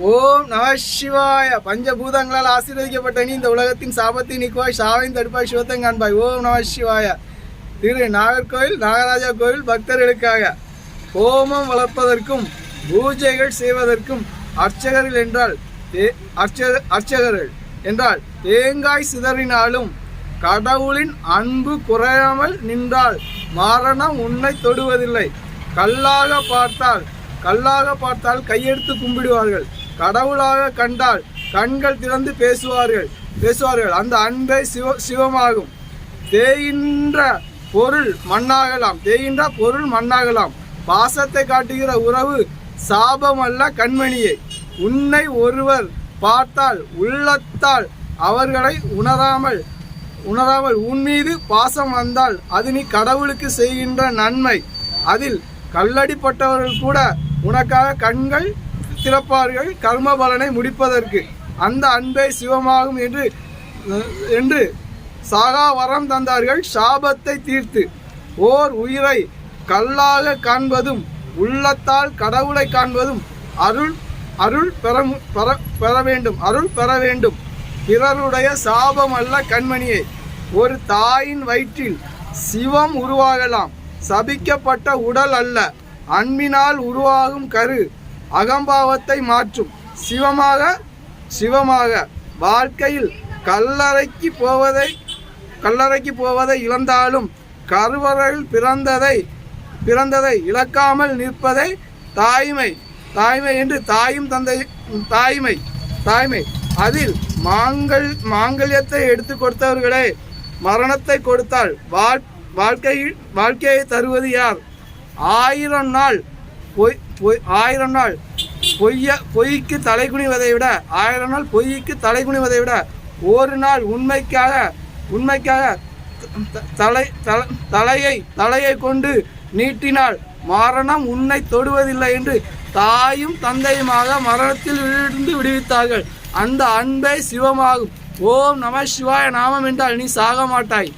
ஓம் நம சிவாய. பஞ்சபூதங்களால் ஆசீர்வதிக்கப்பட்ட நீ இந்த உலகத்தின் சாபத்தை நீக்குவாய், சாவையும் தடுப்பாய், சிவத்தை காண்பாய். ஓம் நம சிவாய. திரு நாகர்கோவில் நாகராஜா கோவில் பக்தர்களுக்காக ஹோமம் வளர்ப்பதற்கும் பூஜைகள் செய்வதற்கும் அர்ச்சகர்கள் என்றால் தேங்காய் சிதறினாலும் கடவுளின் அன்பு குறையாமல் நின்றால் மரணம் உன்னை தொடுவதில்லை. கல்லாக பார்த்தால் கையெடுத்து கும்பிடுவார்கள். கடவுளாக கண்டால் கண்கள் திறந்து பேசுவார்கள். அந்த அன்பே சிவமாகும். தேய்கின்ற பொருள் மண்ணாகலாம். பாசத்தை காட்டுகிற உறவு சாபம் அல்ல கண்மணியே. உன்னை ஒருவர் பார்த்தால் உள்ளத்தால் அவர்களை உணராமல் உன் மீது பாசம் வந்தால் அது நீ கடவுளுக்கு செய்கின்ற நன்மை. அதில் கல்லடிப்பட்டவர்கள் கூட உனக்காக கண்கள் திறப்பார்கள் கர்ம பலனை முடிப்பதற்கு. அந்த அன்பே சிவமாகும் என்று சாகா வரம் தந்தார்கள் சாபத்தை தீர்த்து. ஓர் உயிரை கல்லாக காண்பதும் உள்ளத்தால் கடவுளை காண்பதும் அருள் பெற வேண்டும். பிறருடைய சாபம் அல்ல கண்மணியே. ஒரு தாயின் வயிற்றில் சிவம் உருவாகலாம். சபிக்கப்பட்ட உடல் அல்ல. அன்பினால் உருவாகும் கரு அகம்பாவத்தை மாற்றும். சிவமாக வாழ்க்கையில் கல்லறைக்கு போவதை இழந்தாலும் கருவறையில் பிறந்ததை இழக்காமல் நிற்பதை தாய்மை என்று தாய்மை. அதில் மாங்கல்யத்தை எடுத்து கொடுத்தவர்களே மரணத்தை கொடுத்தால் வாழ்க்கையை தருவது யார்? 1000 நாள் பொய்க்கு தலைகுனிவதை விட ஒரு நாள் உண்மைக்காக தலையை கொண்டு நீட்டினால் மரணம் உன்னை தொடுவதில்லை என்று தாயும் தந்தையுமாக மரணத்தில் இருந்து விடுவித்தார்கள். அந்த அன்பே சிவமாகும். ஓம் நம சிவாய நாமம் என்றால் நீ சாக மாட்டாய்.